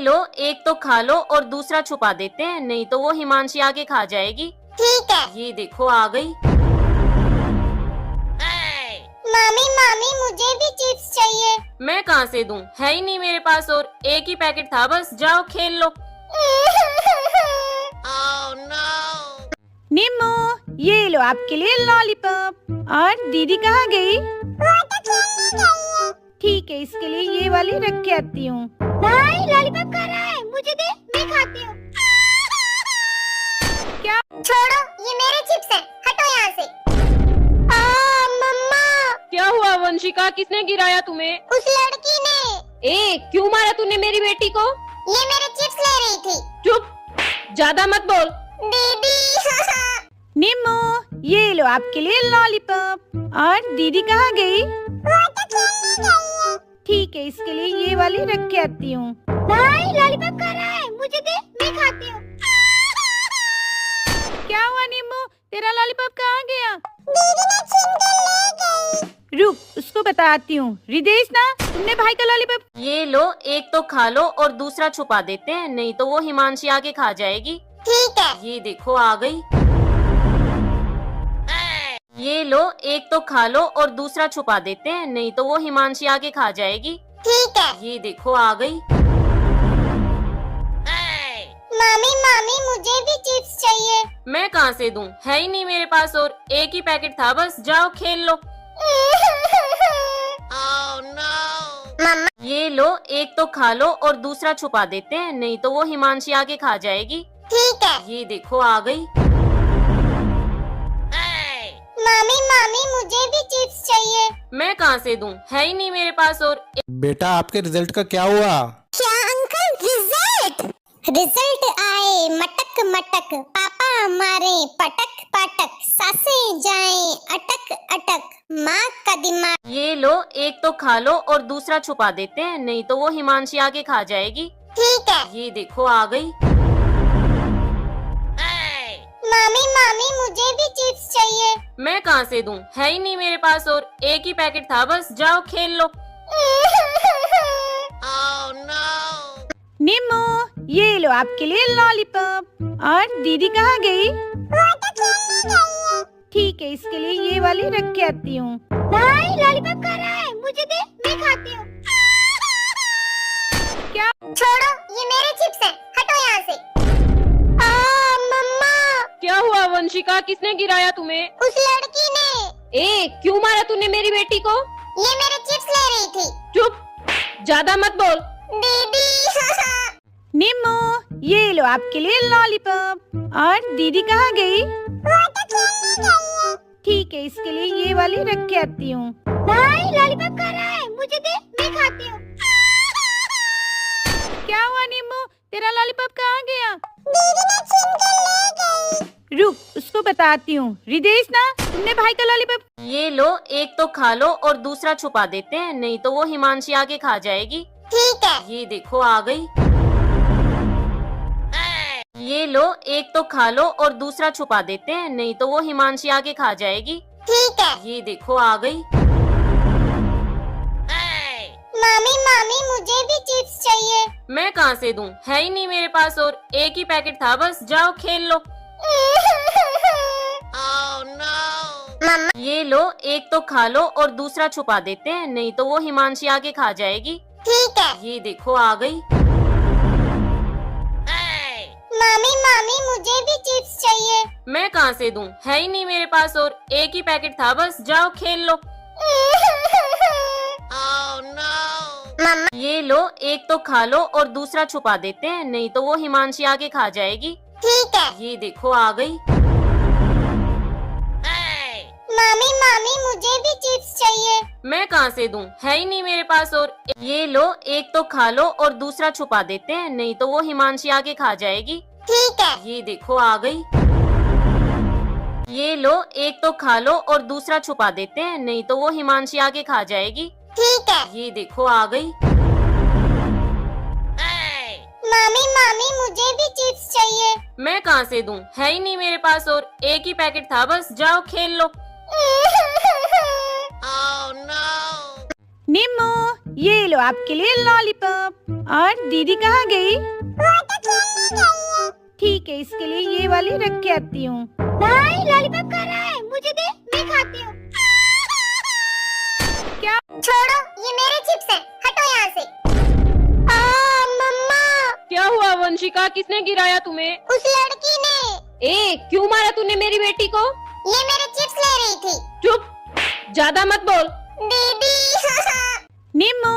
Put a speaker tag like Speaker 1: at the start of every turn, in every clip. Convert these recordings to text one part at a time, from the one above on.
Speaker 1: लो, एक तो खा लो और दूसरा छुपा देते हैं, नहीं तो वो हिमांशी आके खा जाएगी।
Speaker 2: ठीक है।
Speaker 1: ये देखो आ गई।
Speaker 2: मामी मामी मुझे भी चिप्स चाहिए।
Speaker 1: मैं कहाँ से दूं, है ही नहीं मेरे पास, और एक ही पैकेट था बस, जाओ खेल लो।
Speaker 3: निम्मू, ये लो आपके लिए लॉलीपॉप। और दीदी कहाँ गई?
Speaker 2: वो तो खेलने गई है।
Speaker 3: ठीक है, इसके लिए ये वाली रख के आती हूँ।
Speaker 2: भाई लॉलीपॉप खा रहा है, मुझे दे, मैं खाती हूँ।
Speaker 3: क्या?
Speaker 2: छोड़ो, ये मेरे चिप्स हैं, हटो यहाँ से। मम्मा।
Speaker 1: क्या हुआ वंशिका, किसने गिराया तुम्हें?
Speaker 2: उस लड़की ने।
Speaker 1: क्यों मारा तूने मेरी बेटी को?
Speaker 2: ये मेरे चिप्स ले रही थी।
Speaker 1: चुप, ज्यादा मत बोल।
Speaker 2: दीदी।
Speaker 3: निम्मू, ये लो आपके लिए लॉलीपॉप। और दीदी कहाँ गई?
Speaker 2: वो तो खेलने गई है।
Speaker 3: ठीक है, इसके लिए ये वाली रख के आती हूँ।
Speaker 2: भाई लॉलीपॉप खा रहा है, मुझे दे, मैं खाती हूँ।
Speaker 3: क्या हुआ निम्मू, तेरा लॉलीपॉप कहाँ गया?
Speaker 2: दीदी ने छीन कर ले गई।
Speaker 3: रुक, उसको बताती हूँ। रिदेश ना, तुमने भाई का लॉलीपॉप।
Speaker 1: ये लो, एक तो खा लो और दूसरा छुपा देते हैं, नहीं तो वो हिमांशी आके खा जाएगी।
Speaker 2: ठीक है।
Speaker 1: ये देखो आ गई। ये लो, एक तो खा लो और दूसरा छुपा देते हैं, नहीं तो वो हिमांशी आके खा जाएगी।
Speaker 2: ठीक है।
Speaker 1: ये देखो आ गई।
Speaker 2: मामी मामी मुझे भी चिप्स चाहिए।
Speaker 1: मैं कहाँ से दूं, है ही नहीं मेरे पास, और एक ही पैकेट था बस, जाओ खेल लो।
Speaker 2: मम्मा।
Speaker 1: ये लो, एक तो खा लो और दूसरा छुपा देते हैं, नहीं तो वो हिमांशी आके खा जाएगी।
Speaker 2: ठीक है।
Speaker 1: ये देखो आ गई।
Speaker 2: मामी मामी मुझे भी चिप्स चाहिए।
Speaker 1: मैं कहाँ से दूं, है ही नहीं मेरे पास, और
Speaker 4: बेटा आपके रिजल्ट का क्या हुआ?
Speaker 2: क्या अंकल, रिजल्ट आए मटक मटक, पापा मारे पटक पटक, सासें जाएं अटक अटक, माँ का दिमाग।
Speaker 1: ये लो, एक तो खा लो और दूसरा छुपा देते हैं, नहीं तो वो हिमांशी आके खा जाएगी।
Speaker 2: ठीक है।
Speaker 1: ये देखो आ गई।
Speaker 2: मामी मामी मुझे भी चिप्स चाहिए।
Speaker 1: मैं कहाँ से दूं, है ही नहीं मेरे पास, और एक ही पैकेट था बस, जाओ खेल लो।
Speaker 3: निम्मू, ये लो आपके लिए लॉलीपॉप। और दीदी कहाँ गई?
Speaker 2: वो तो खेलने गई है।
Speaker 3: ठीक है, इसके लिए ये वाली रख के आती हूँ।
Speaker 2: भाई लॉलीपॉप खा रहा है, मुझे दे, मैं खाती हूँ।
Speaker 3: क्या?
Speaker 2: छोड़ो, ये मेरे चिप्स हैं, हटो यहाँ से। मम्मा।
Speaker 1: क्या हुआ वंशिका, किसने गिराया तुम्हें?
Speaker 2: उस लड़की ने।
Speaker 1: क्यों मारा तूने मेरी बेटी को?
Speaker 2: ये मेरे चिप्स ले रही थी।
Speaker 1: चुप, ज्यादा मत बोल।
Speaker 2: दीदी।
Speaker 3: निम्मू, ये लो आपके लिए लॉलीपॉप। और दीदी कहाँ गई?
Speaker 2: वो तो खेलने गई है।
Speaker 3: ठीक है, इसके लिए ये वाली रख के आती हूँ।
Speaker 2: भाई लॉलीपॉप खा रहा है, मुझे दे, मैं खाती हूँ।
Speaker 3: क्या हुआ निम्मू, तेरा लॉलीपॉप कहाँ गया?
Speaker 2: दीदी ने छीन कर ले गई।
Speaker 3: रुक, उसको बताती हूँ। रिदेश ना, तुमने भाई का लॉलीपॉप।
Speaker 1: ये लो, एक तो खा लो और दूसरा छुपा देते हैं, नहीं तो वो हिमांशी आके खा जाएगी।
Speaker 2: ठीक है।
Speaker 1: ये देखो आ गई। ये लो, एक तो खा लो और दूसरा छुपा देते हैं, नहीं तो वो हिमांशी आके खा जाएगी।
Speaker 2: ठीक है।
Speaker 1: ये देखो आ गई।
Speaker 2: मामी मामी मुझे भी चिप्स चाहिए।
Speaker 1: मैं कहाँ से दूं, है ही नहीं मेरे पास, और एक ही पैकेट था बस, जाओ खेल लो।
Speaker 2: मम्मा।
Speaker 1: ये लो, एक तो खा लो और दूसरा छुपा देते हैं, नहीं तो वो हिमांशी आके खा जाएगी।
Speaker 2: ठीक है।
Speaker 1: ये देखो आ गई।
Speaker 2: मामी मामी मुझे भी चिप्स चाहिए।
Speaker 1: मैं कहाँ से दूं, है ही नहीं मेरे पास, और एक ही पैकेट था बस, जाओ खेल लो।
Speaker 2: मम्मा।
Speaker 1: ये लो, एक तो खा लो और दूसरा छुपा देते हैं, नहीं तो वो हिमांशी आके खा जाएगी।
Speaker 2: ठीक है।
Speaker 1: ये देखो आ गई।
Speaker 2: मामी मामी मुझे भी चिप्स चाहिए।
Speaker 1: मैं कहाँ से दूं, है ही नहीं मेरे पास, और ये लो, एक तो खा लो और दूसरा छुपा देते हैं, नहीं तो वो हिमांशी आके खा जाएगी।
Speaker 2: ठीक है।
Speaker 1: ये देखो आ गई। ये लो, एक तो खा लो और दूसरा छुपा देते हैं, नहीं तो वो हिमांशी आके खा जाएगी।
Speaker 2: ठीक है।
Speaker 1: ये देखो आ गई।
Speaker 2: मामी मामी मुझे भी चिप्स चाहिए।
Speaker 1: मैं कहाँ से दूं, है ही नहीं मेरे पास, और एक ही पैकेट था बस, जाओ खेल लो।
Speaker 3: निम्मू, ये लो आपके लिए लॉलीपॉप। और दीदी कहाँ गई?
Speaker 2: वो तो खेलने गई है।
Speaker 3: ठीक है, इसके लिए ये वाली रख के आती हूँ।
Speaker 2: भाई लॉलीपॉप खा रहा है, मुझे दे, मैं खाती हूँ।
Speaker 3: क्या?
Speaker 2: छोड़ो, ये मेरे चिप्स हैं, हटो यहाँ से। मम्मा,
Speaker 1: क्या हुआ वंशिका, किसने गिराया तुम्हें?
Speaker 2: उस लड़की ने।
Speaker 1: क्यों मारा तूने मेरी बेटी को?
Speaker 2: ये मेरे चिप्स ले रही थी।
Speaker 1: चुप, ज्यादा मत बोल।
Speaker 2: दीदी।
Speaker 3: निम्मू,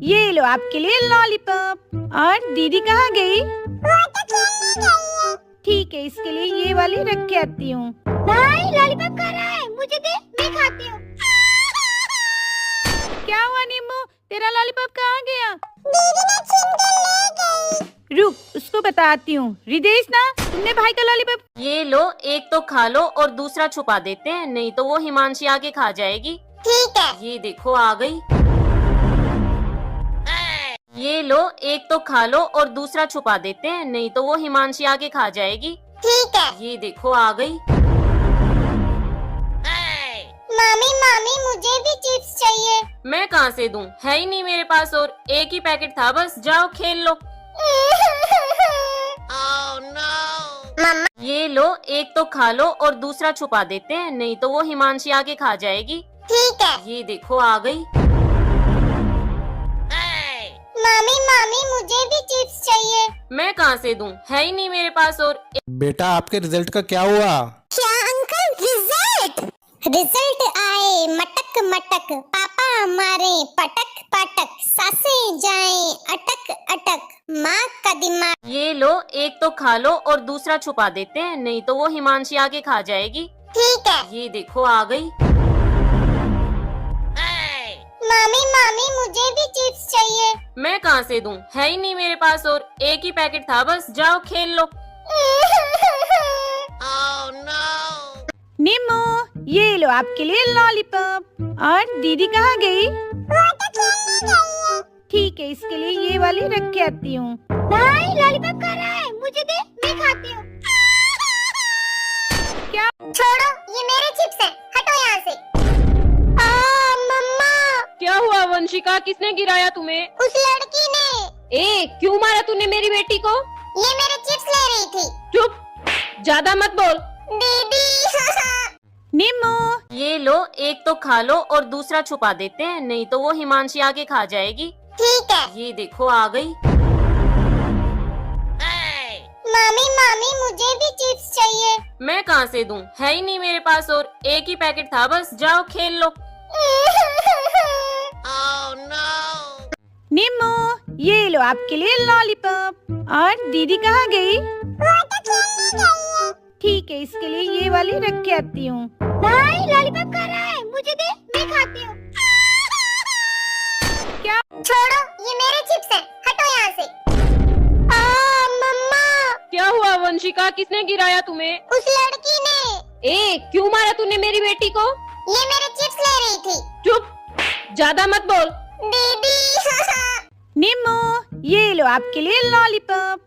Speaker 3: ये लो आपके लिए लॉलीपॉप। और दीदी कहाँ गई?
Speaker 2: वो तो खेलने गई है।
Speaker 3: ठीक है, इसके लिए ये वाली रख के आती हूँ।
Speaker 2: भाई लॉलीपॉप खा रहा है, मुझे दे, मैं खाती हूँ।
Speaker 3: क्या हुआ निम्मू, तेरा लॉलीपॉप कहाँ गया?
Speaker 2: दीदी ने छीन कर ले गई।
Speaker 3: रुक, उसको बताती हूँ। रिदेश ना, तुमने भाई का लॉलीपॉप।
Speaker 1: ये लो, एक तो खा लो और दूसरा छुपा देते हैं, नहीं तो वो हिमांशी आके खा जाएगी।
Speaker 2: ठीक है।
Speaker 1: ये देखो आ गई। ये लो, एक तो खा लो और दूसरा छुपा देते हैं, नहीं तो वो हिमांशी आके खा जाएगी।
Speaker 2: ठीक है।
Speaker 1: ये देखो आ गई।
Speaker 2: मामी मामी, मुझे भी चिप्स चाहिए।
Speaker 1: मैं कहाँ से दूं, है ही नहीं मेरे पास, और एक ही पैकेट था बस, जाओ खेल लो।
Speaker 2: मम्मा,
Speaker 1: ये लो, एक तो खा लो और दूसरा छुपा देते हैं, नहीं तो वो हिमांशी आके खा जाएगी।
Speaker 2: ठीक है।
Speaker 1: ये देखो आ गई।
Speaker 2: मामी मामी, मुझे भी चिप्स चाहिए।
Speaker 1: मैं कहाँ से दूं, है ही नहीं मेरे पास, और
Speaker 4: बेटा आपके रिजल्ट का क्या हुआ?
Speaker 2: क्या अंकल, रिजल्ट आए मटक मटक, पापा मारे पटक पटक, सासें जाएं अटक अटक, माँ का दिमाग।
Speaker 1: ये लो, एक तो खा लो और दूसरा छुपा देते हैं, नहीं तो वो हिमांशी आके खा जाएगी।
Speaker 2: ठीक है।
Speaker 1: ये देखो आ गई।
Speaker 2: मामी मामी, मुझे भी चिप्स चाहिए।
Speaker 1: मैं कहाँ से दूं, है ही नहीं मेरे पास, और एक ही पैकेट था बस, जाओ खेल लो।
Speaker 3: निम्मू, ये लो आपके लिए लॉलीपॉप। और दीदी कहाँ गई?
Speaker 2: वो तो खेलने गई है।
Speaker 3: ठीक है, इसके लिए ये वाली रख के आती हूँ।
Speaker 2: भाई लॉलीपॉप खा रहा है, मुझे दे, मैं खाती हूँ।
Speaker 3: क्या?
Speaker 2: छोड़ो, ये मेरे चिप्स हैं, हटो यहाँ से। मम्मा,
Speaker 1: क्या हुआ वंशिका, किसने गिराया तुम्हें?
Speaker 2: उस लड़की ने।
Speaker 1: क्यों मारा तूने मेरी बेटी को?
Speaker 2: ये मेरे चिप्स ले रही थी।
Speaker 1: चुप, ज्यादा मत बोल।
Speaker 2: दीदी।
Speaker 3: निम्मू,
Speaker 1: ये लो, एक तो खा लो और दूसरा छुपा देते हैं, नहीं तो वो हिमांशी आके खा जाएगी।
Speaker 2: ठीक है।
Speaker 1: ये देखो आ गई।
Speaker 2: मामी मामी, मुझे भी चिप्स चाहिए।
Speaker 1: मैं कहाँ से दूं, है ही नहीं मेरे पास, और एक ही पैकेट था बस, जाओ खेल लो।
Speaker 3: निम्मू, ये लो आपके लिए लॉलीपॉप। और दीदी कहाँ गई?
Speaker 2: वो तो खेलने गई है।
Speaker 3: ठीक है, इसके लिए ये वाली रख के आती हूँ।
Speaker 2: भाई लॉलीपॉप खा रहा है, मुझे दे, मैं खाती हूँ।
Speaker 3: क्या?
Speaker 2: छोड़ो, ये मेरे चिप्स हैं, हटो यहाँ से। मम्मा,
Speaker 1: क्या हुआ वंशिका, किसने गिराया तुम्हें?
Speaker 2: उस लड़की ने।
Speaker 1: क्यों मारा तूने मेरी बेटी को?
Speaker 2: ये मेरे चिप्स ले रही थी।
Speaker 1: चुप, ज्यादा मत बोल।
Speaker 2: दीदी।
Speaker 3: निम्मू, ये लो आपके लिए लॉलीपॉप।